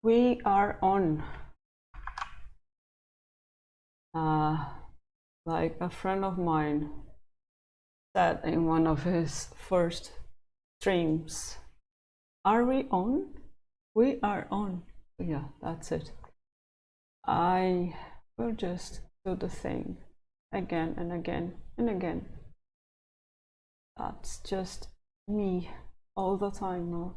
We are on. Like a friend of mine said in one of his first streams, are we on? We are on. Yeah, that's it. I will just do the thing again and again and again. That's just me all the time now.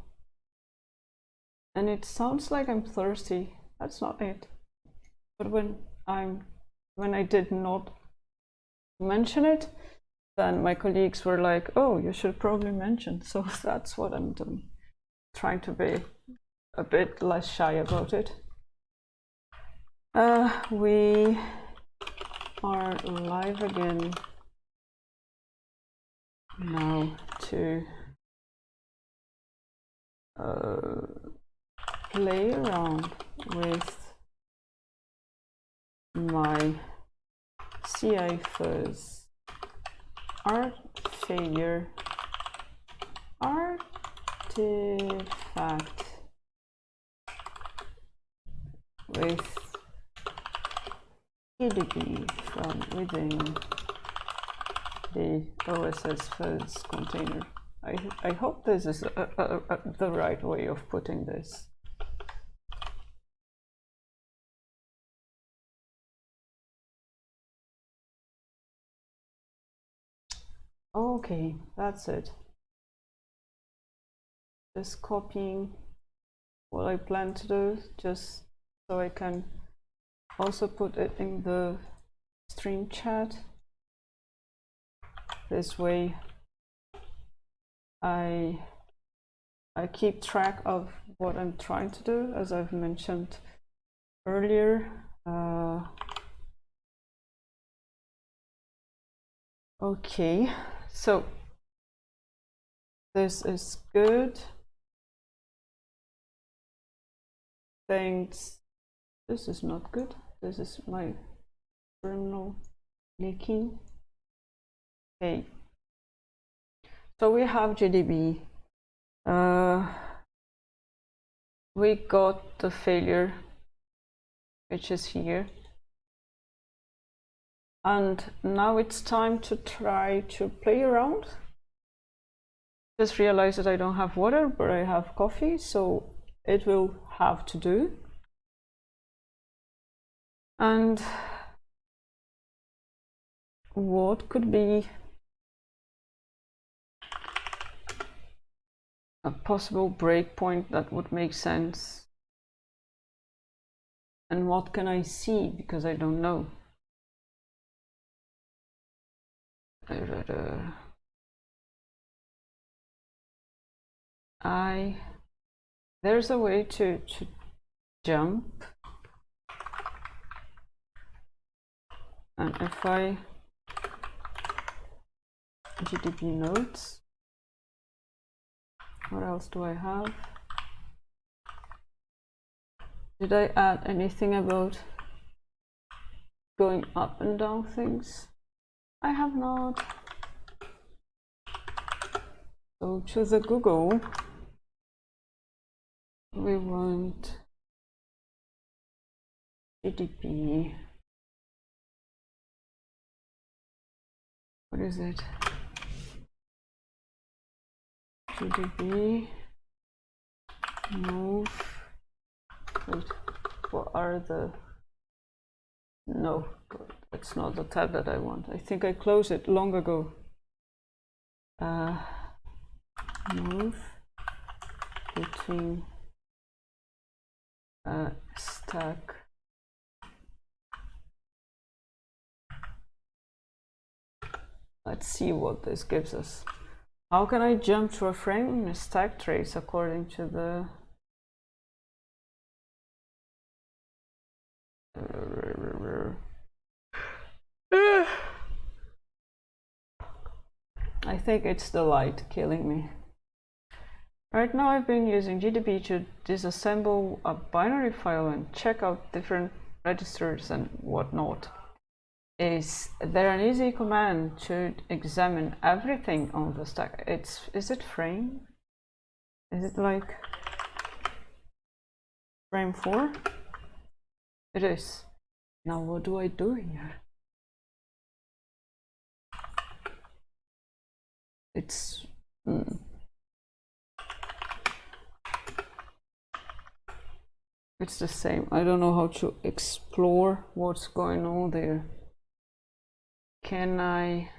And it sounds like I'm thirsty. That's not it. But when I did not mention it, then my colleagues were like, oh, you should probably mention. So that's what I'm doing, trying to be a bit less shy about it. We are live again now to play around with my CI fuzz art failure artifact with GDB from within the OSS fuzz container. I hope this is the right way of putting this. Okay, that's it. Just copying what I plan to do, just so I can also put it in the stream chat. This way I keep track of what I'm trying to do, as I've mentioned earlier. Okay, so this is good. Thanks. This is not good. This is my terminal leaking. Okay. So we have GDB. We got the failure, which is here. And now it's time to try to play around. Just realized that I don't have water, but I have coffee, so it will have to do. And what could be a possible breakpoint that would make sense? And what can I see, because I don't know? There's a way to jump, and if I GDB nodes, what else do I have? Did I add anything about going up and down things? I have not. So to the Google, we want GDB. What is it? GDB move. Wait, what are the? No, that's not the tab that I want. I think I closed it long ago. Move between stack Let's see what this gives us. How can I jump to a frame in a stack trace according to the I think it's the light killing me. Right now I've been using GDB to disassemble a binary file and check out different registers and whatnot. Is there an easy command to examine everything on the stack? Is it frame? Is it like frame 4? It is. Now what do I do here? It's it's the same. I don't know how to explore what's going on there. Can I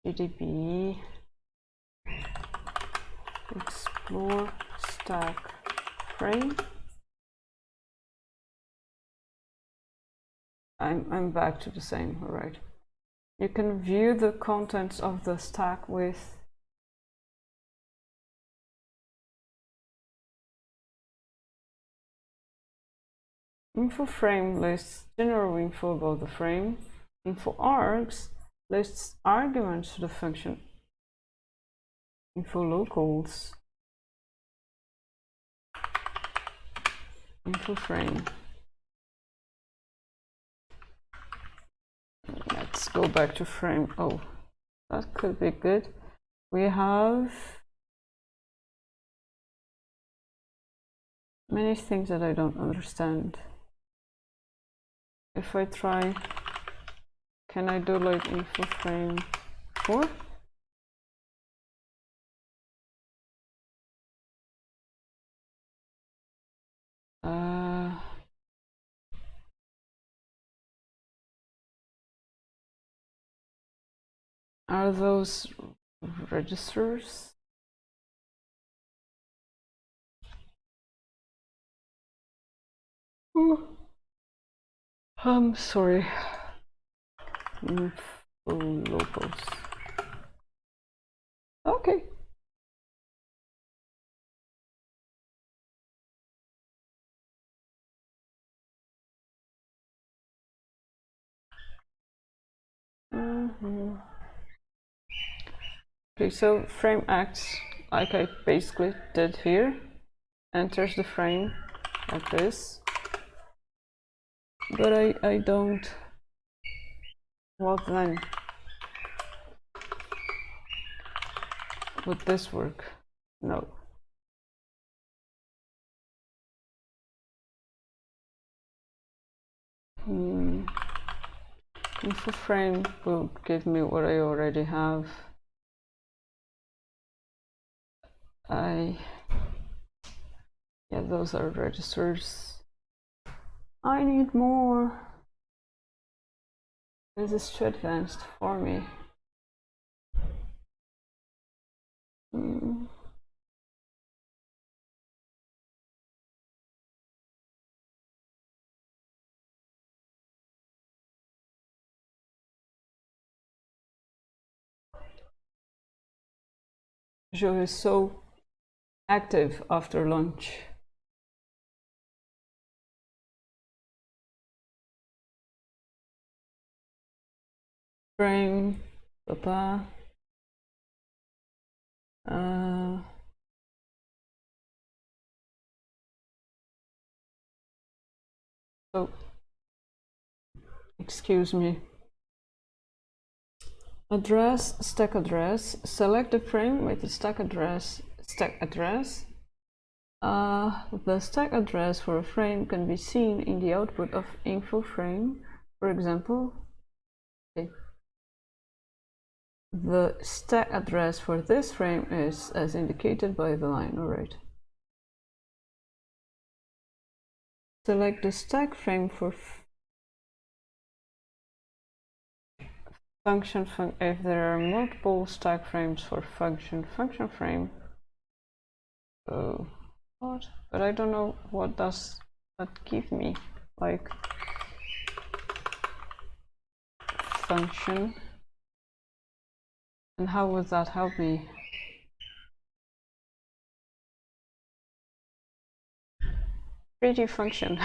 GDB explore stack frame? I'm back to the same. All right. You can view the contents of the stack with info frame lists general info about the frame. Info args lists arguments to the function. Info locals. Info frame. Let's go back to frame. Oh, that could be good. We have many things that I don't understand. If I try, can I do like info frame 4? Are those registers? Oh, I'm sorry. Info locals. Okay. Okay, so frame acts like I basically did here. Enters the frame like this. But I don't. What then? Would this work? No. Info frame will give me what I already have. Yeah, those are registers. I need more. This is too advanced for me. Joe is so active after lunch. Frame, papa. So, excuse me. Address, stack address. Select the frame with the stack address. The stack address for a frame can be seen in the output of info frame. For example, okay. The stack address for this frame is as indicated by the line. All right. Select the stack frame for function. If there are multiple stack frames for function frame. Oh, what? But I don't know what does that give me. Like function. And how would that help me? Pretty function.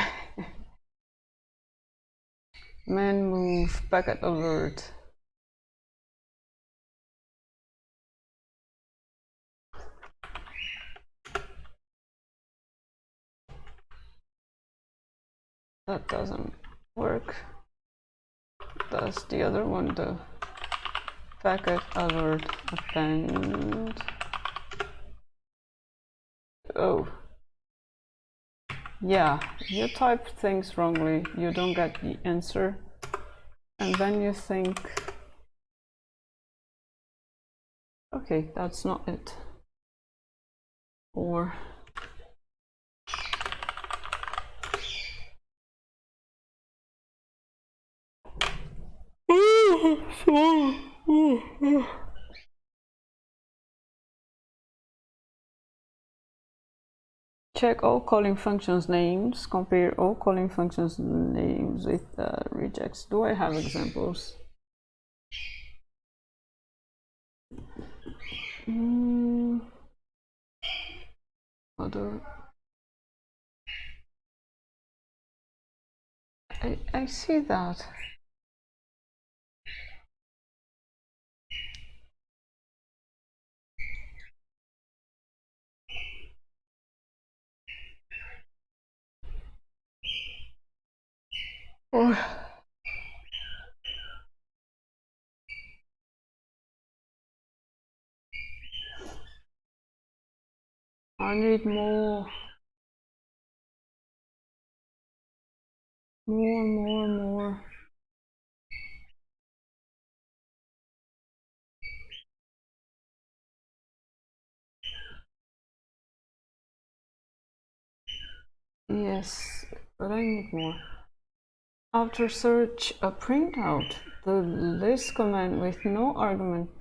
Man move packet alert. That doesn't work. Does the other one though? packet alert append. Oh, yeah, you type things wrongly, you don't get the answer, and then you think, okay, that's not it. Or check all calling functions names, compare all calling functions names with regex. Do I have examples? Other. I see that. Or I need more. More. Yes, but I need more. After search a printout, the list command with no arguments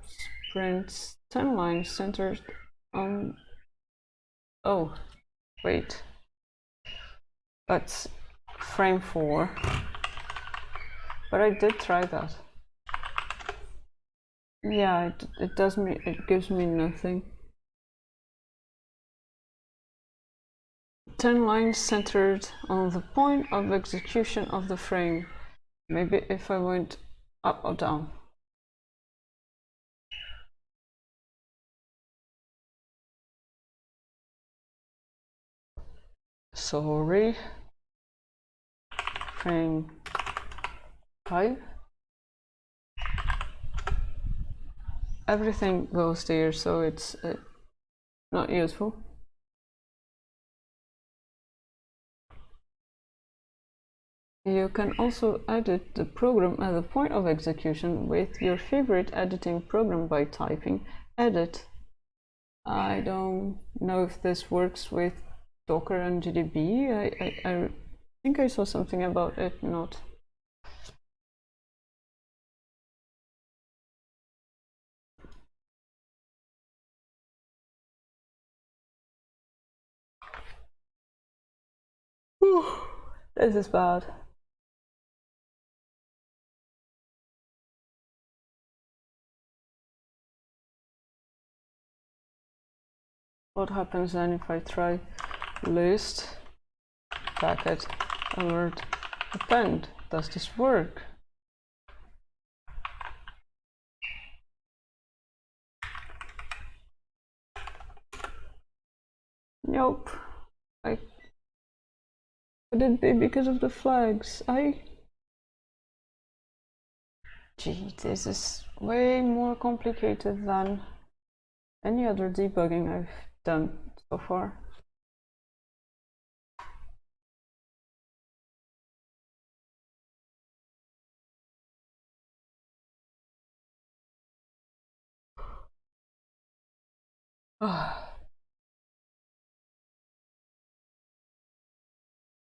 prints 10 lines centered on. Oh, wait. That's frame 4. But I did try that. Yeah, it gives me nothing. 10 lines centered on the point of execution of the frame. Maybe if I went up or down. Sorry. Frame 5. Everything goes there, so it's not useful. You can also edit the program at the point of execution with your favorite editing program by typing edit. I don't know if this works with Docker and GDB. I think I saw something about it not. This is bad. What happens then if I try list packet alert append? Does this work? Nope. Could it be because of the flags? Gee, this is way more complicated than any other debugging I've done so far.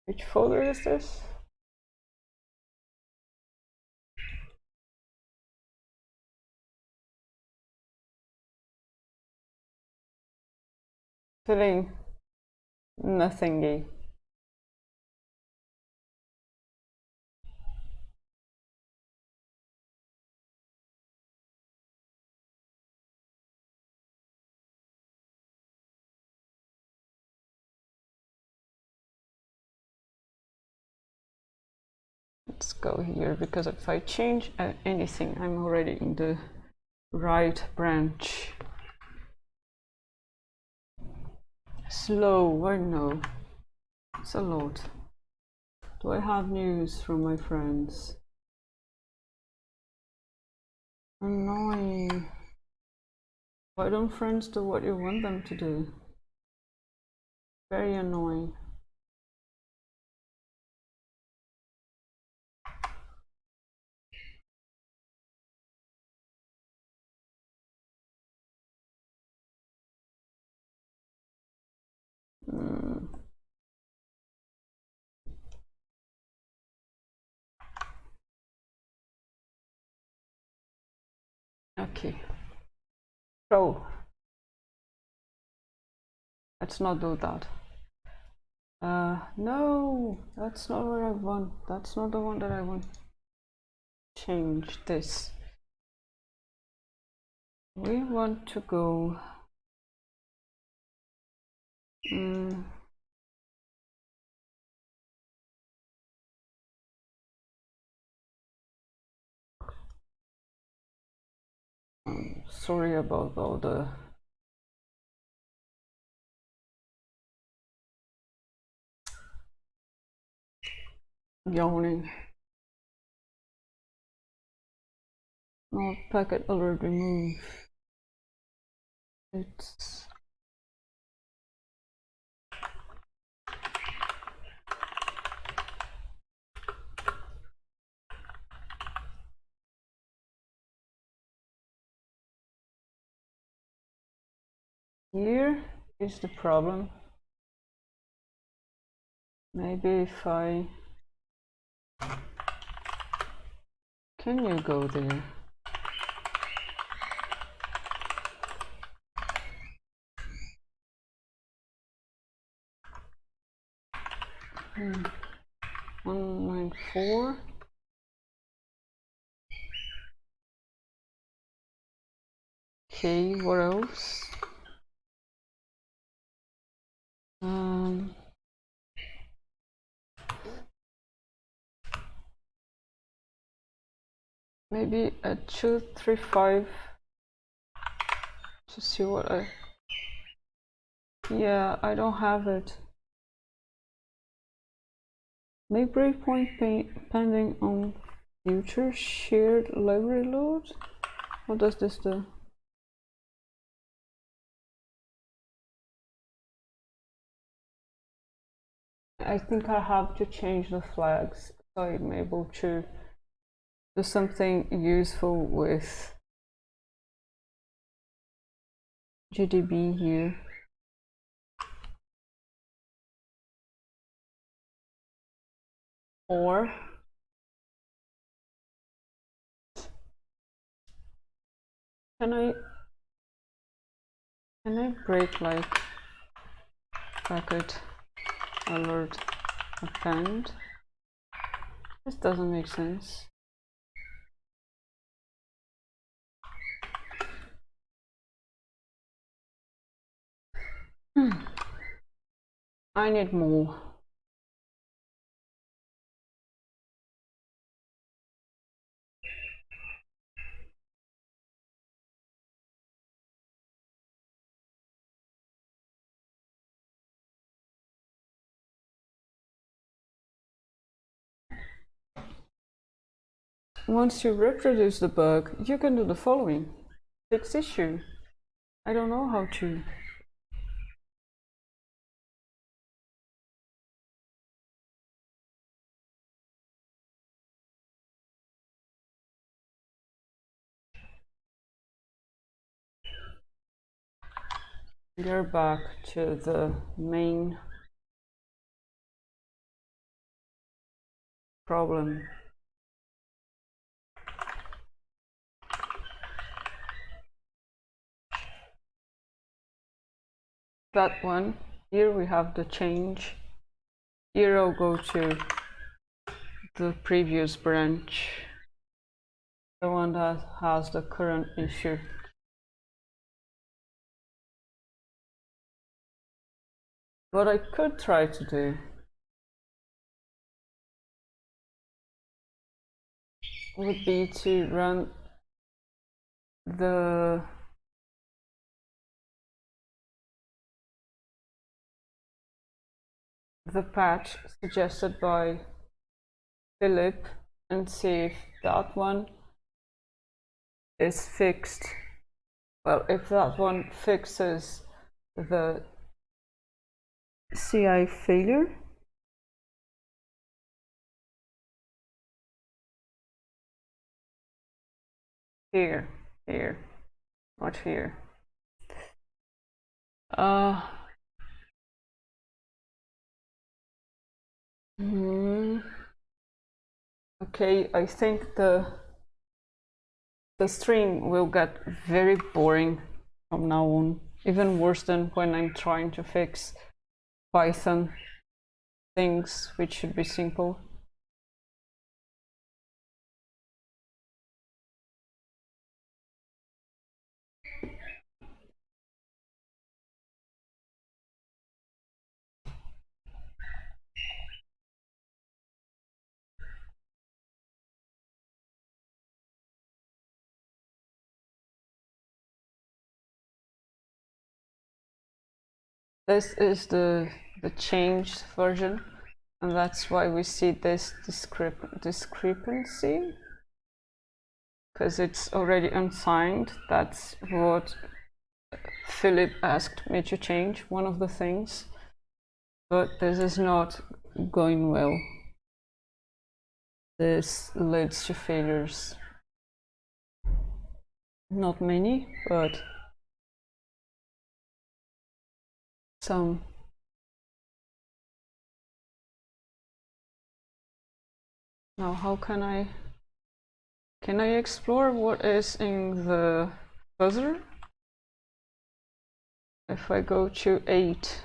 Which folder is this? Feeling nothingy. Let's go here, because if I change anything, I'm already in the right branch. Slow, I know. It's a lot. Do I have news from my friends? Annoying. Why don't friends do what you want them to do? Very annoying. Okay. So let's not do that. No, that's not what I want. That's not the one that I want. Change this. We want to go. Sorry about all the yawning. No packet alert remove. It's here is the problem. Maybe if I can you go there? Hmm. 194. Okay, what else? Maybe a 235 to see what I. Yeah, I don't have it. Make breakpoint pending on future shared library load. What does this do? I think I have to change the flags so I'm able to do something useful with GDB here. Or can I break like packet alert append? This doesn't make sense. I need more. Once you reproduce the bug, you can do the following. Fix issue. I don't know how to. We're back to the main problem. That one. Here we have the change. Here I'll go to the previous branch, the one that has the current issue. What I could try to do would be to run the patch suggested by Philip and see if that one is fixed, well, if that one fixes the CI failure, here, not here. Okay, I think the stream will get very boring from now on, even worse than when I'm trying to fix Python things which should be simple. This is the changed version, and that's why we see this discrepancy, because it's already unsigned. That's what Philip asked me to change, one of the things, but this is not going well. This leads to failures. Not many, but some. Now, how can I explore what is in the fuzzer? If I go to 8,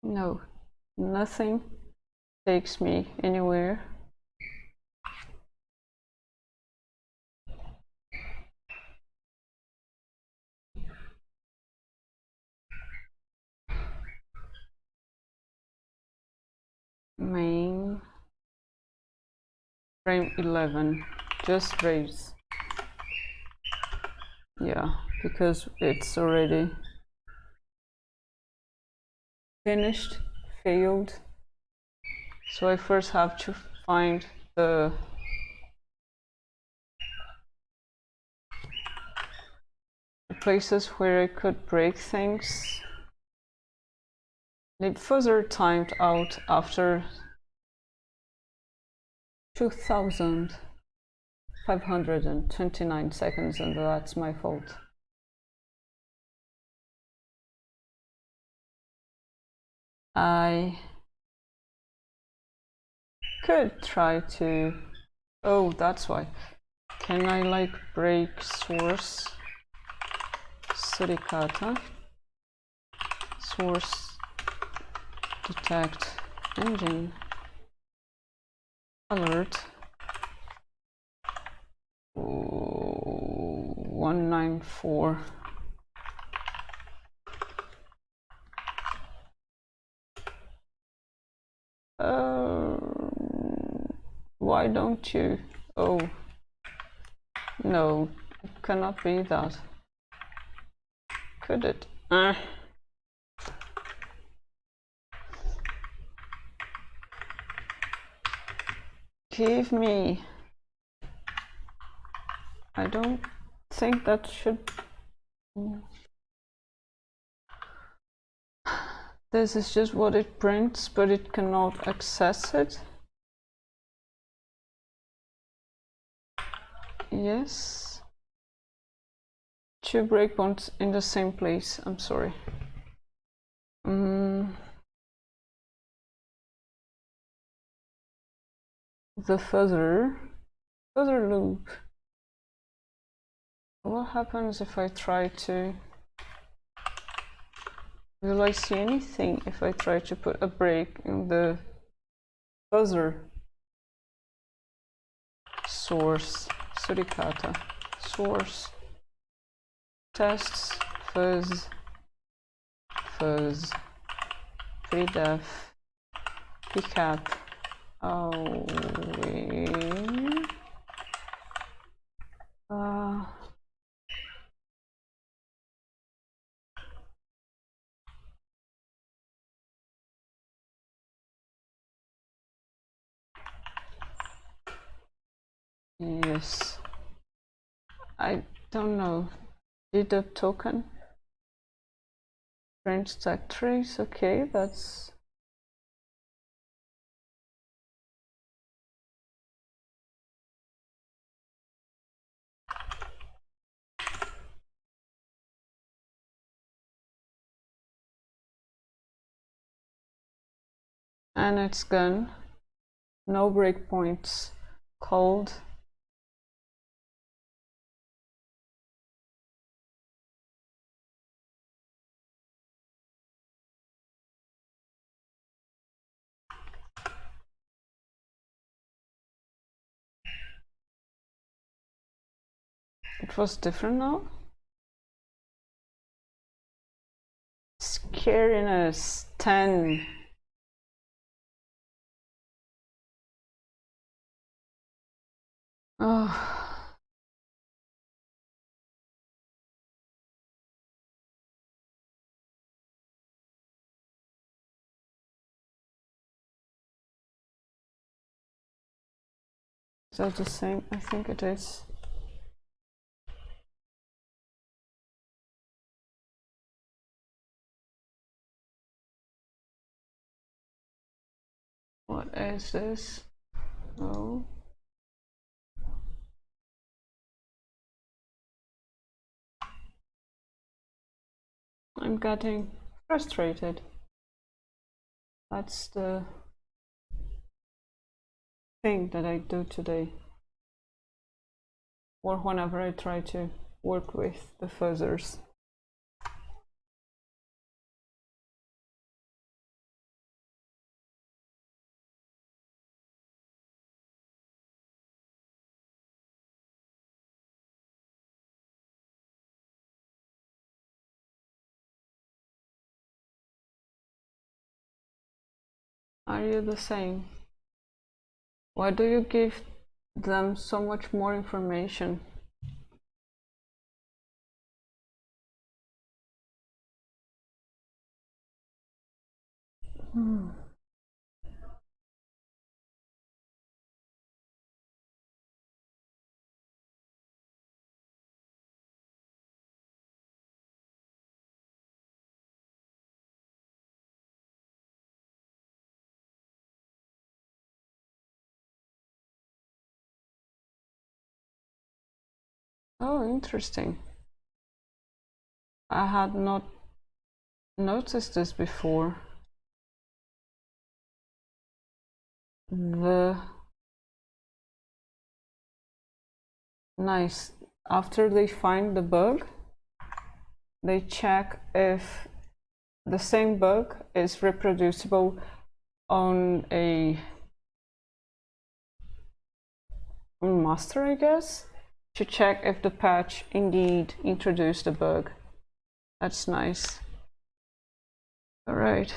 no, nothing takes me anywhere. Main frame 11, just raise. Yeah, because it's already finished, failed. So I first have to find the places where I could break things. libfuzzer timed out after 2,529 seconds, and that's my fault. I could try to, oh, that's why. Can I like break source suricata, source detect engine alert 194. Why don't you? Oh, no, it cannot be that. Could it? Give me. I don't think that should. This is just what it prints, but it cannot access it. Yes. 2 breakpoints in the same place. I'm sorry. The fuzzer loop. What happens if I try to? Will I see anything if I try to put a break in the fuzzer? Source suricata, source tests fuzz predef pcap. Oh, Yes. I don't know. Dedupe token. Range stack trace. Okay, that's. And it's gone. No breakpoints. Cold. It was different now. Scariness 10. Oh. Is that the same? I think it is. What is this? Oh. I'm getting frustrated. That's the thing that I do today. Or whenever I try to work with the fuzzers. Are you the same? Why do you give them so much more information? Oh, interesting. I had not noticed this before. Nice. After they find the bug, they check if the same bug is reproducible on a master, I guess, to check if the patch indeed introduced the bug. That's nice. All right.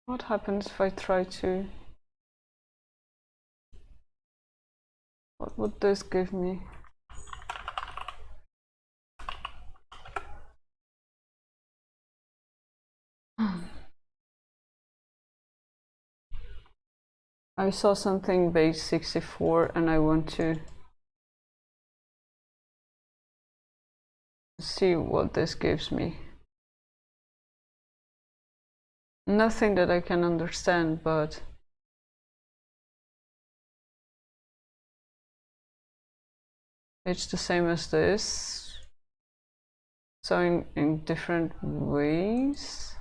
What happens if I try to? What would this give me? I saw something base 64 and I want to see what this gives me. Nothing that I can understand, but it's the same as this. So in different ways,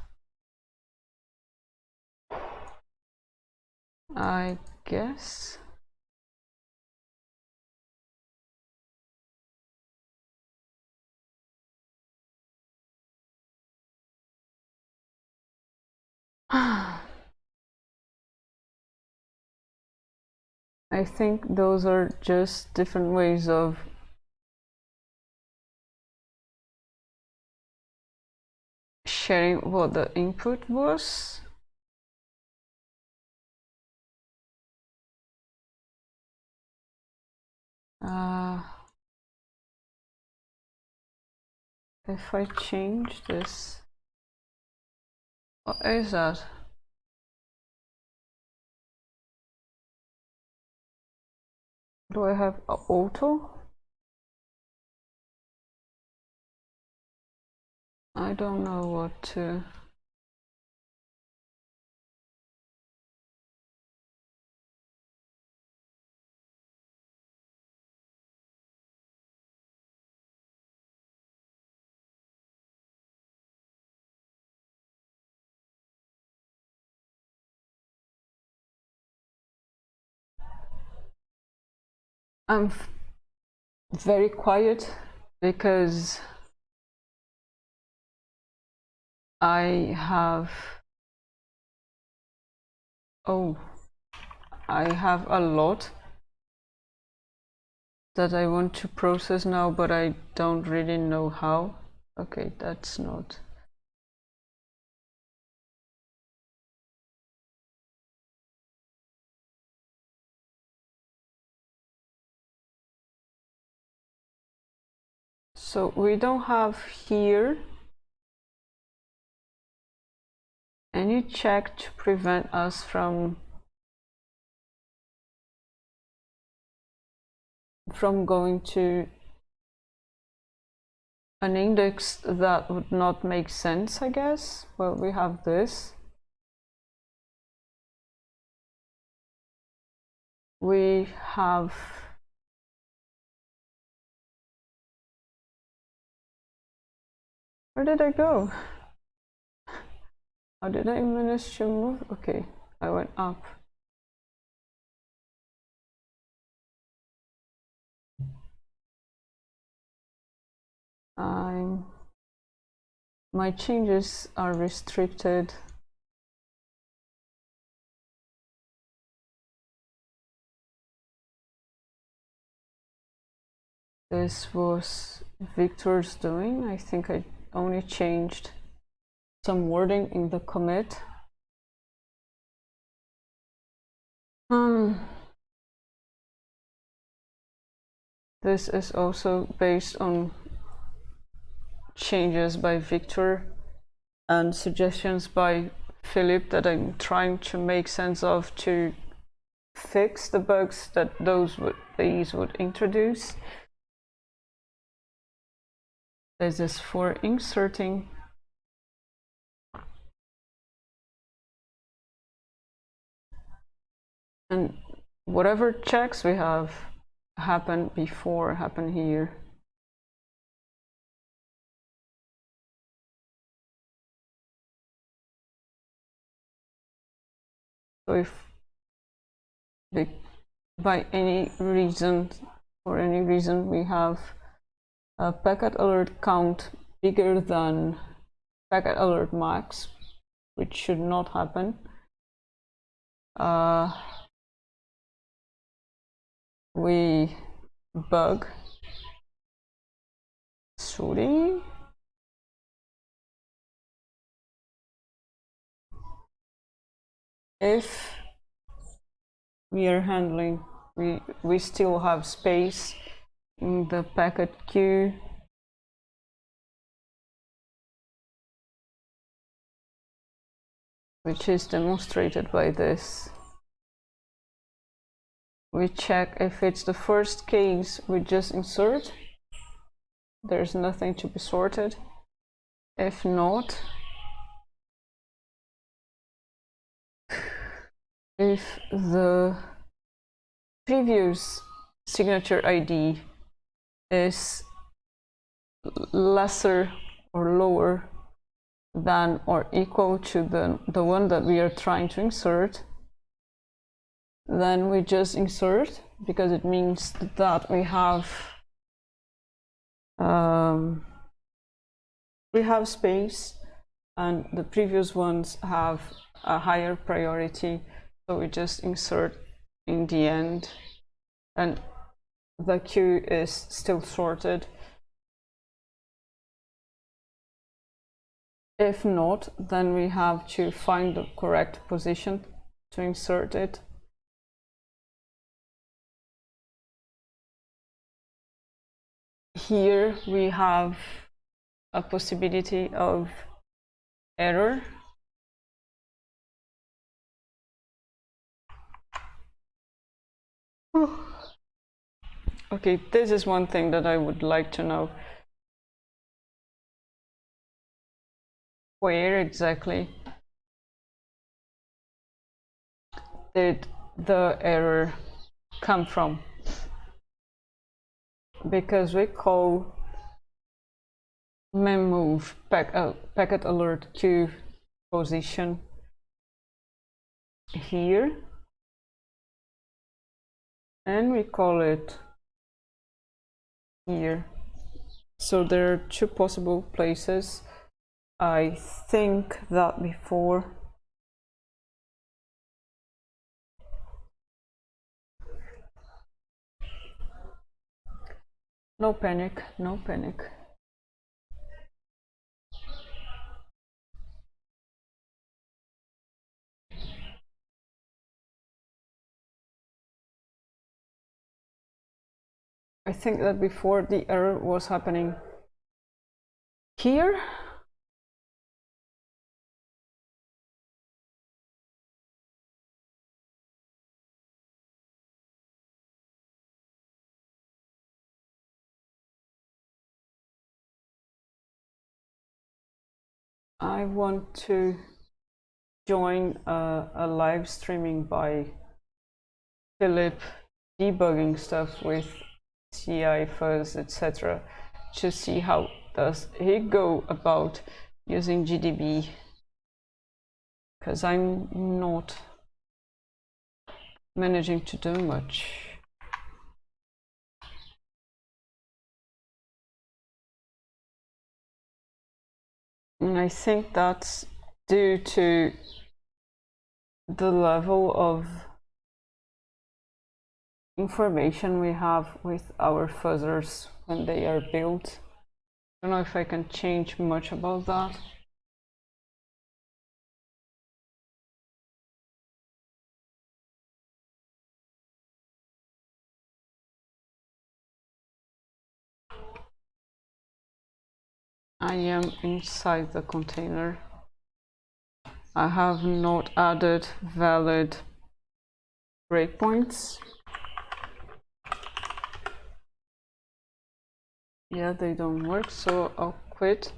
I guess. I think those are just different ways of sharing what the input was. if I change this, what is that? Do I have auto? I don't know what to. I'm very quiet because I have a lot that I want to process now, but I don't really know how. Okay, that's not. So we don't have here any check to prevent us from going to an index that would not make sense, I guess. Well, we have this. We have where did I go? How did I manage to move? Okay, I went up. My changes are restricted. This was Victor's doing. I think I only changed some wording in the commit. This is also based on changes by Victor and suggestions by Philip that I'm trying to make sense of to fix the bugs that these would introduce. This is for inserting and whatever checks we have happen before happen here. So if by any reason we have a packet alert count bigger than packet alert max, which should not happen, we bug Suri. If we are handling, we still have space in the packet queue, which is demonstrated by this. We check if it's the first case, we just insert. There's nothing to be sorted. If not, if the previous signature ID is lesser or lower than or equal to the one that we are trying to insert, then we just insert, because it means that we have space and the previous ones have a higher priority, so we just insert in the end and the queue is still sorted. If not, then we have to find the correct position to insert it. Here we have a possibility of error. Okay, this is one thing that I would like to know. Where exactly did the error come from? Because we call memmove packet alert queue position here, and we call it here. So there are two possible places. I think that before no panic, no panic. I think that before the error was happening here. I want to join a live streaming by Philip debugging stuff with CI fuzz, etc. to see how does he go about using GDB, because I'm not managing to do much. And I think that's due to the level of information we have with our fuzzers when they are built. I don't know if I can change much about that. I am inside the container. I have not added valid breakpoints. Yeah, they don't work, so I'll quit.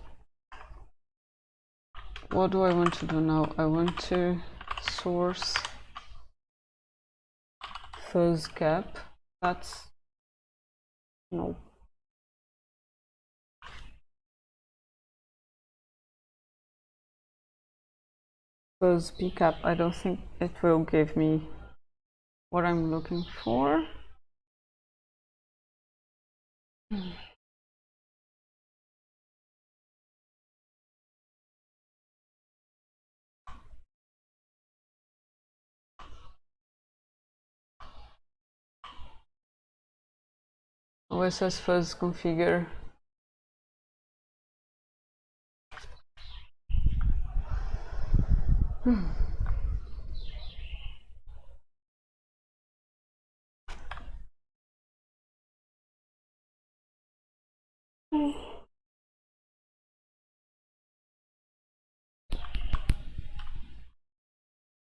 What do I want to do now? I want to source fuzz gap. That's no. Fuzz pcap. I don't think it will give me what I'm looking for. OSS fuzz configure.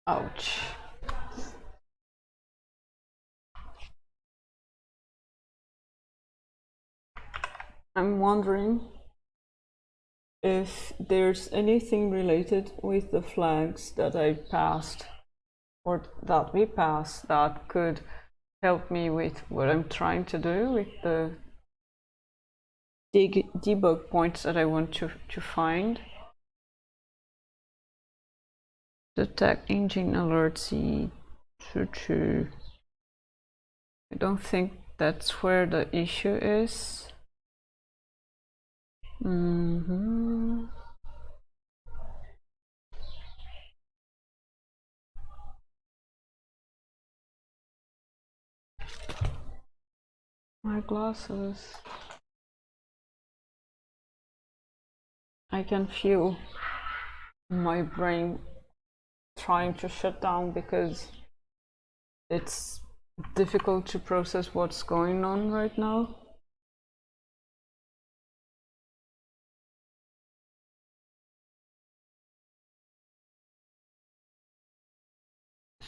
Ouch. I'm wondering if there's anything related with the flags that I passed or that we passed that could help me with what I'm trying to do with the debug points that I want to find. Detect engine alerts E22. I don't think that's where the issue is. My glasses. I can feel my brain trying to shut down because it's difficult to process what's going on right now.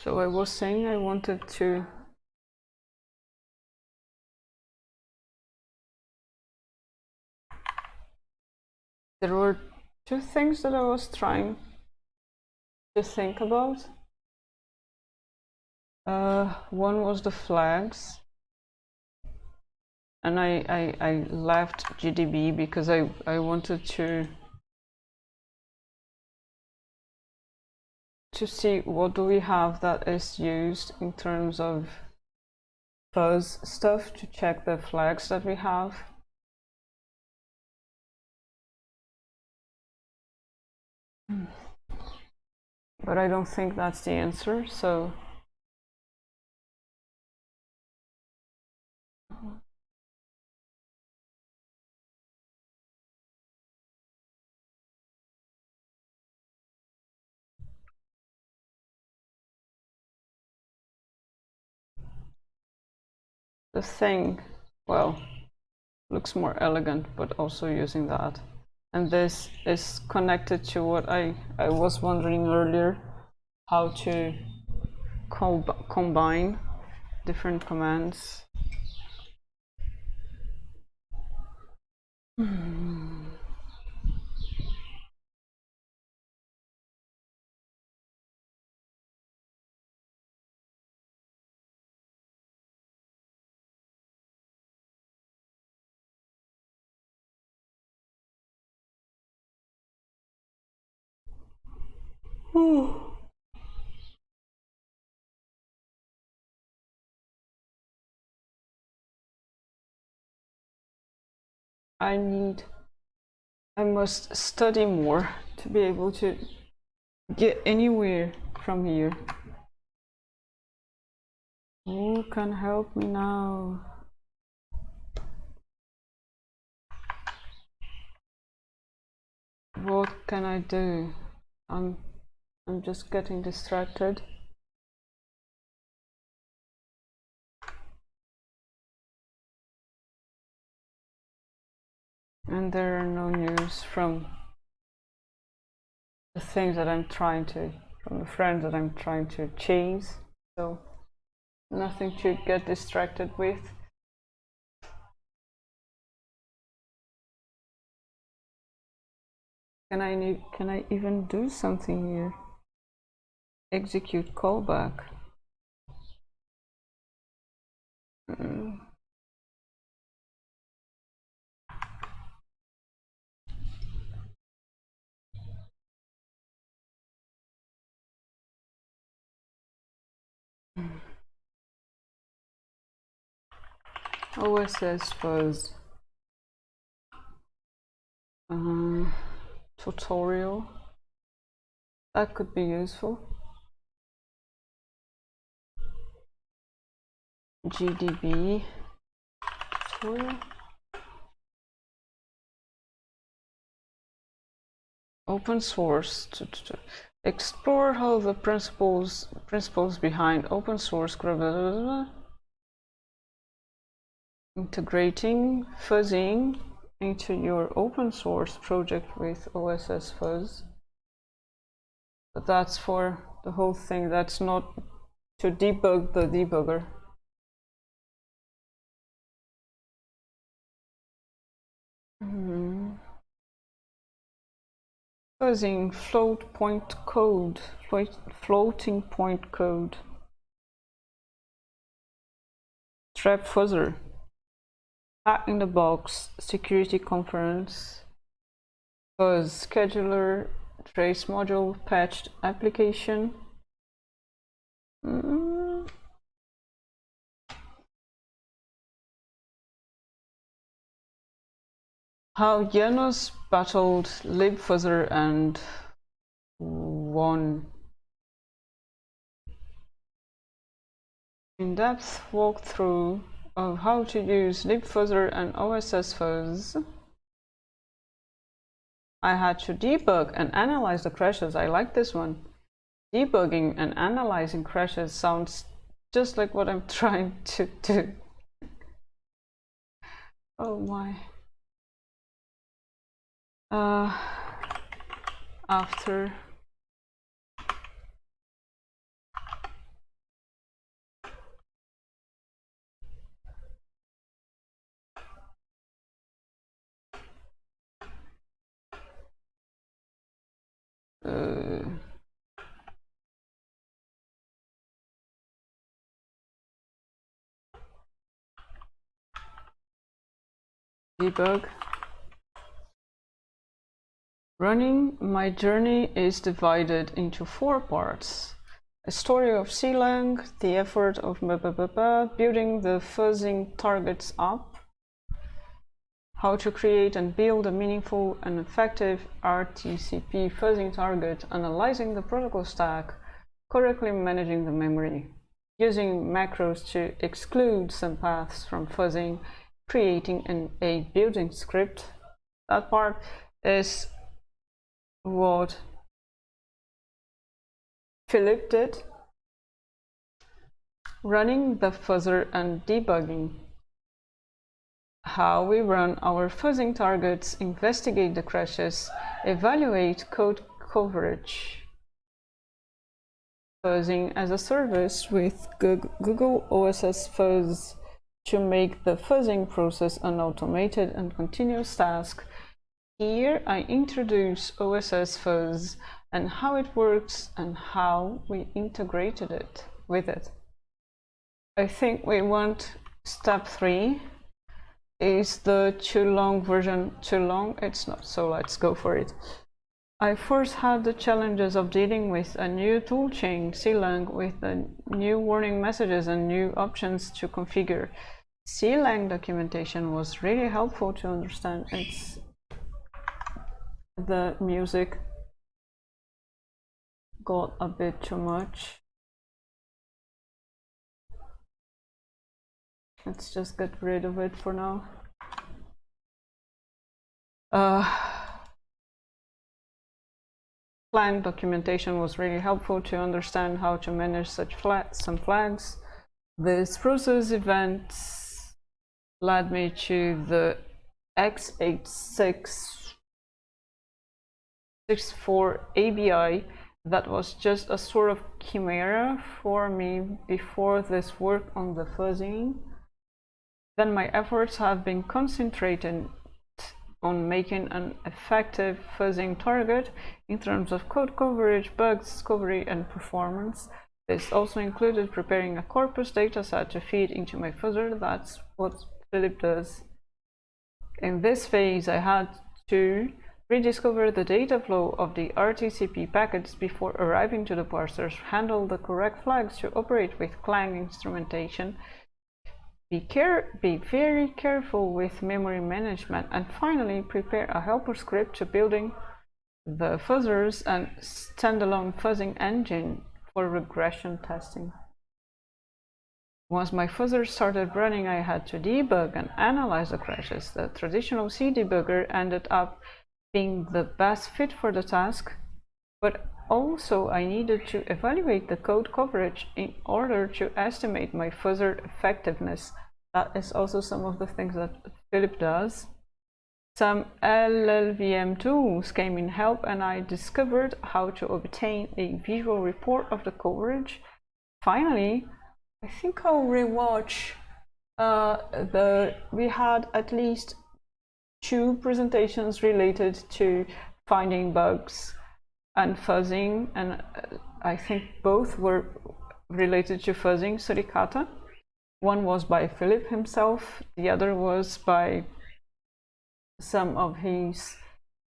So I was saying I wanted to there were two things that I was trying to think about. One was the flags, and I left GDB because I wanted to see what do we have that is used in terms of fuzz stuff to check the flags that we have. But I don't think that's the answer, so the thing, well, looks more elegant, but also using that. And this is connected to what I was wondering earlier, how to combine different commands. I must study more to be able to get anywhere from here. Who can help me now? What can I do? I'm just getting distracted. And there are no news from the things that I'm trying to, from the friends that I'm trying to chase. So nothing to get distracted with. Can I even do something here? Execute callback. OSS fuzz tutorial. That could be useful. GDB tutorial. Open source to explore how the principles behind open source integrating fuzzing into your open source project with OSS fuzz. But that's for the whole thing. That's not to debug the debugger. Fuzzing floating point code. Trap fuzzer. Hack in the box. Security conference. Fuzz scheduler. Trace module patched application. How Janus battled libfuzzer and won. In-depth walkthrough of how to use libfuzzer and OSS fuzz. I had to debug and analyze the crashes. I like this one. Debugging and analyzing crashes sounds just like what I'm trying to do. Oh my. After debug. Running my journey is divided into 4 parts. A story of CLang, the effort of building the fuzzing targets up, how to create and build a meaningful and effective RTCP fuzzing target, analyzing the protocol stack, correctly managing the memory, using macros to exclude some paths from fuzzing, creating a building script. That part is what Philip did. Running the fuzzer and debugging. How we run our fuzzing targets, investigate the crashes, evaluate code coverage. Fuzzing as a service with Google OSS Fuzz to make the fuzzing process an automated and continuous task. Here I introduce OSS Fuzz and how it works and how we integrated it with it. I think we want step 3 is the too long version. Too long? It's not, so let's go for it. I first had the challenges of dealing with a new toolchain, CLang, with the new warning messages and new options to configure. CLang documentation was really helpful to understand the music got a bit too much. Let's just get rid of it for now. Clang documentation was really helpful to understand how to manage such some flags. This process events led me to the x86-64 ABI. That was just a sort of chimera for me before this work on the fuzzing. Then my efforts have been concentrated on making an effective fuzzing target in terms of code coverage, bug discovery, and performance. This also included preparing a corpus dataset to feed into my fuzzer. That's what Philip does. In this phase, I had to rediscover the data flow of the RTCP packets before arriving to the parsers, handle the correct flags to operate with Clang instrumentation, be very careful with memory management, and finally prepare a helper script to building the fuzzers and standalone fuzzing engine for regression testing. Once my fuzzer started running, I had to debug and analyze the crashes. The traditional C debugger ended up being the best fit for the task, but also I needed to evaluate the code coverage in order to estimate my fuzzer effectiveness. That is also some of the things that Philip does. Some LLVM tools came in help, and I discovered how to obtain a visual report of the coverage. Finally, I think I'll rewatch we had at least 2 presentations related to finding bugs and fuzzing, and I think both were related to fuzzing, Suricata. One was by Philip himself, the other was by some of his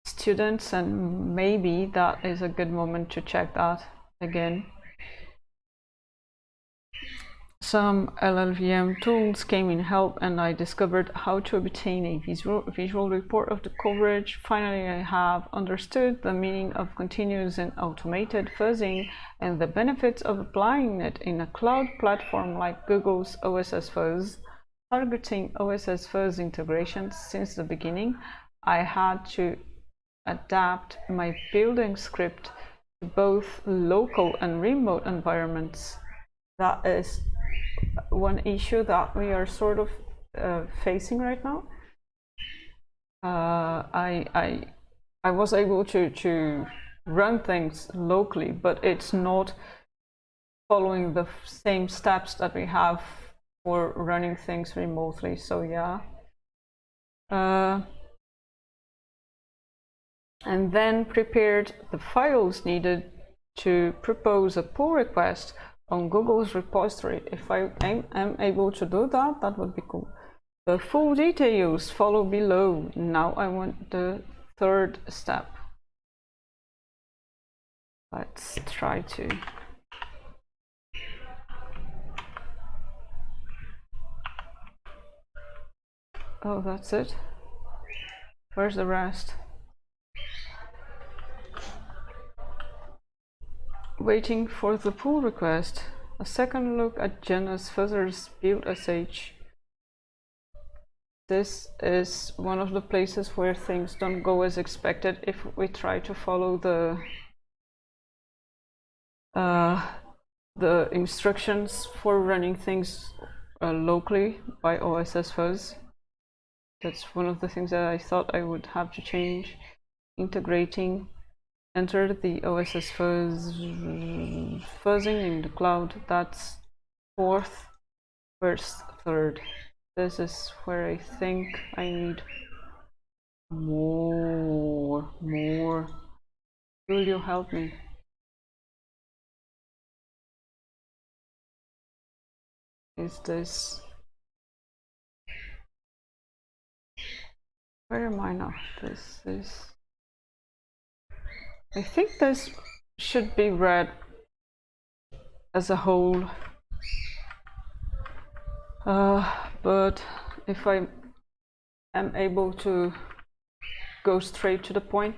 students, and maybe that is a good moment to check that again. Some LLVM tools came in help, and I discovered how to obtain a visual report of the coverage. Finally, I have understood the meaning of continuous and automated fuzzing and the benefits of applying it in a cloud platform like Google's OSS Fuzz. Targeting OSS Fuzz integrations since the beginning, I had to adapt my building script to both local and remote environments. That is one issue that we are sort of facing right now. I was able to run things locally, but it's not following the same steps that we have for running things remotely. So yeah. And then prepared the files needed to propose a pull request on Google's repository. If I am able to do that, that would be cool. The full details follow below. Now I want the third step. Let's try to. Oh, that's it. Where's the rest? Waiting for the pull request. A second look at Jenna's fuzzers build sh. This is one of the places where things don't go as expected if we try to follow the instructions for running things locally by OSS fuzz. That's one of the things that I thought I would have to change. Integrating, enter the OSS fuzz, fuzzing in the cloud. That's fourth, first, third. This is where I think I need more. Will you help me? Is this? Where am I now? This is. I think this should be read as a whole. But if I am able to go straight to the point,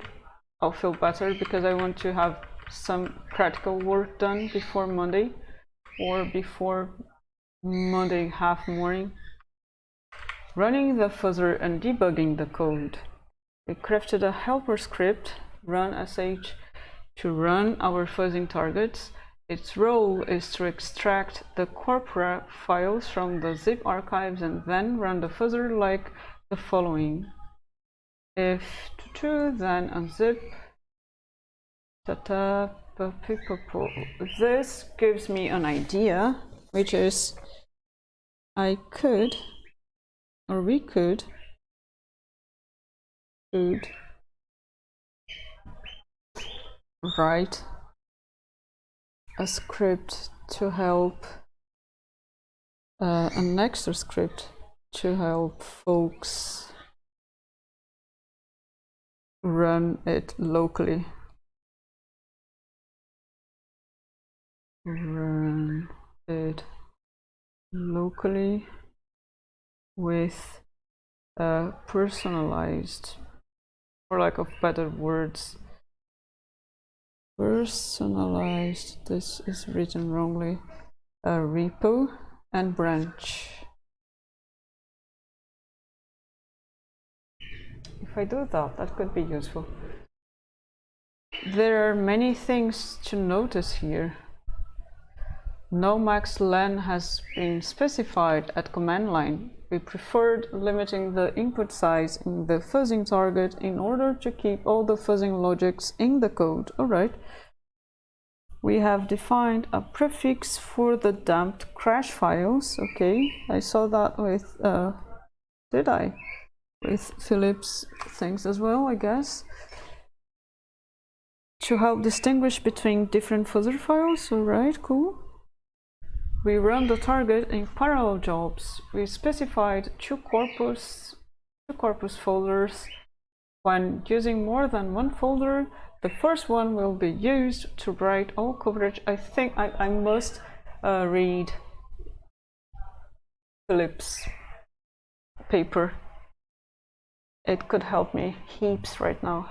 I'll feel better, because I want to have some practical work done before Monday, or before Monday half morning. Running the fuzzer and debugging the code. We crafted a helper script, run sh, to run our fuzzing targets. Its role is to extract the corpora files from the zip archives and then run the fuzzer like the following. If true, then unzip. This gives me an idea, which is I could, or we could write a script to help, an extra script to help folks run it locally. Run it locally with personalized, for lack of better words, personalized, this is written wrongly, repo and branch. If I do that, that could be useful. There are many things to notice here. No max len has been specified at command line. We preferred limiting the input size in the fuzzing target in order to keep all the fuzzing logics in the code. Alright. We have defined a prefix for the dumped crash files. Okay, I saw that with, did I? With Philip's things as well, I guess. To help distinguish between different fuzzer files. Alright, cool. We run the target in parallel jobs. We specified two corpus folders. When using more than one folder, the first one will be used to write all coverage. I think I must read Philip's paper. It could help me heaps right now.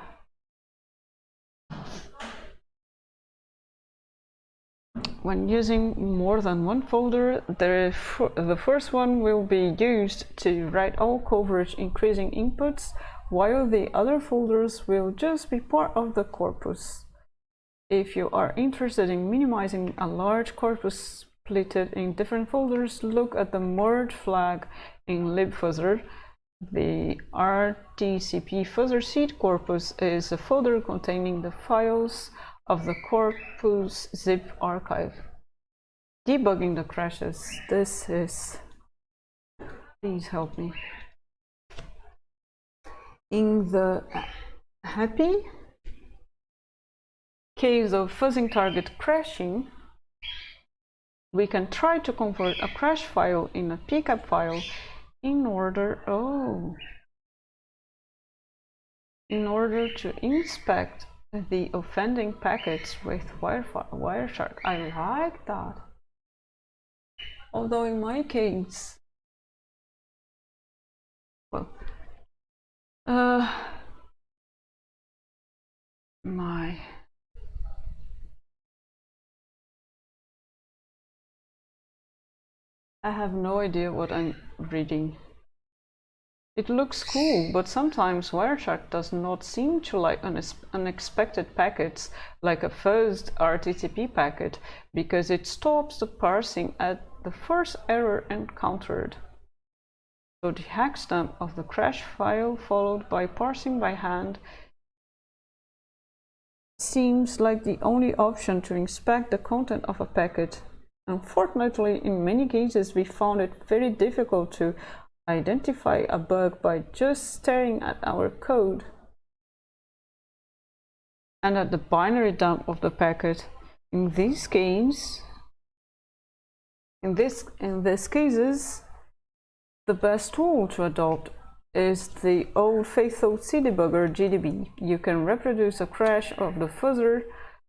When using more than one folder, the first one will be used to write all coverage increasing inputs, while the other folders will just be part of the corpus. If you are interested in minimizing a large corpus splitted in different folders, look at the merge flag in libfuzzer. The RTCP fuzzer seed corpus is a folder containing the files of the corpus zip archive. Debugging the crashes. This is, please help me. In the happy case of fuzzing target crashing, we can try to convert a crash file in a pcap file in order to inspect the offending packets with Wireshark. I like that. Although in my case, well, I have no idea what I'm reading. It looks cool, but sometimes Wireshark does not seem to like unexpected packets like a fuzzed RTTP packet because it stops the parsing at the first error encountered. So the hackstamp of the crash file followed by parsing by hand seems like the only option to inspect the content of a packet. Unfortunately, in many cases we found it very difficult to identify a bug by just staring at our code and at the binary dump of the packet. In these cases, the best tool to adopt is the old faithful CDebugger GDB. You can reproduce a crash of the fuzzer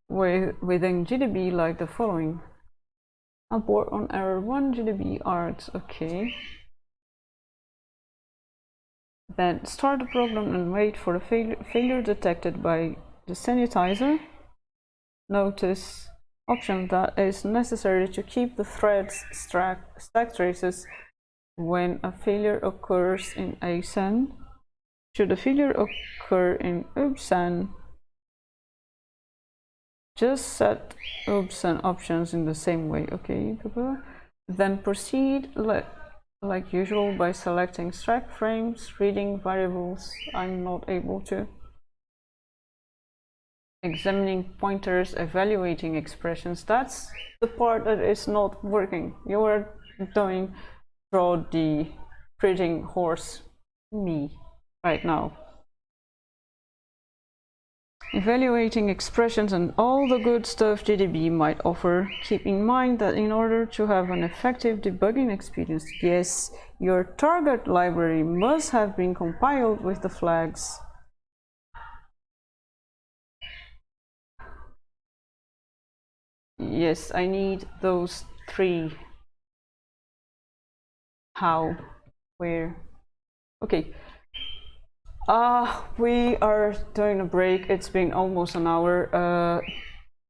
within GDB like the following. Abort on error 1 GDB args, okay. Then start the program and wait for the failure detected by the sanitizer. Notice option that is necessary to keep the threads stack traces when a failure occurs in ASAN. Should a failure occur in UBSAN, just set UBSAN options in the same way, okay. Then proceed like usual by selecting stack frames, reading variables. I'm not able to. Examining pointers, evaluating expressions. That's the part that is not working. You are doing draw the printing horse me right now. Evaluating expressions and all the good stuff GDB might offer. Keep in mind that in order to have an effective debugging experience, yes, your target library must have been compiled with the flags. Yes, I need those 3. How? Where? Okay. We are doing a break. It's been almost an hour.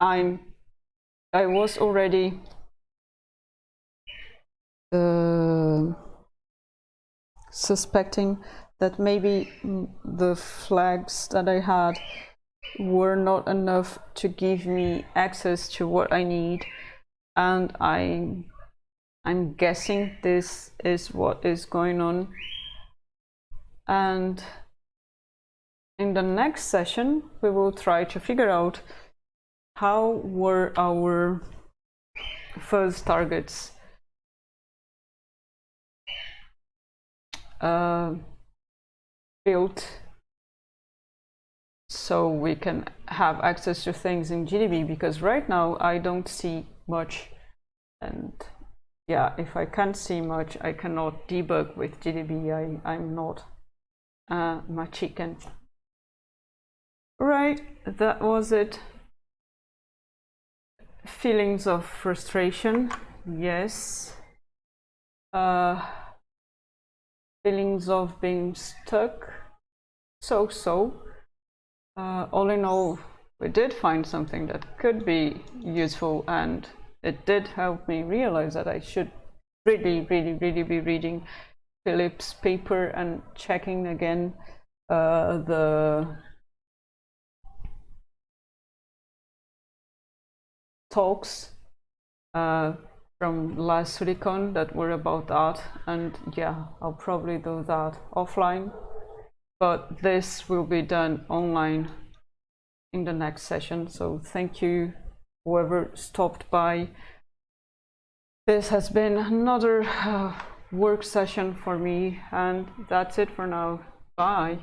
I was already suspecting that maybe the flags that I had were not enough to give me access to what I need, and I'm guessing this is what is going on. And in the next session, we will try to figure out how were our fuzz targets built so we can have access to things in GDB, because right now I don't see much, and yeah, if I can't see much, I cannot debug with GDB. I'm not my chicken. Right, that was it. Feelings of frustration, yes. Feelings of being stuck, so. All in all, we did find something that could be useful, and it did help me realize that I should really be reading Philip's paper and checking again the talks from last Suricon that were about that, and yeah, I'll probably do that offline, but this will be done online in the next session. So thank you whoever stopped by. This has been another work session for me, and that's it for now. Bye.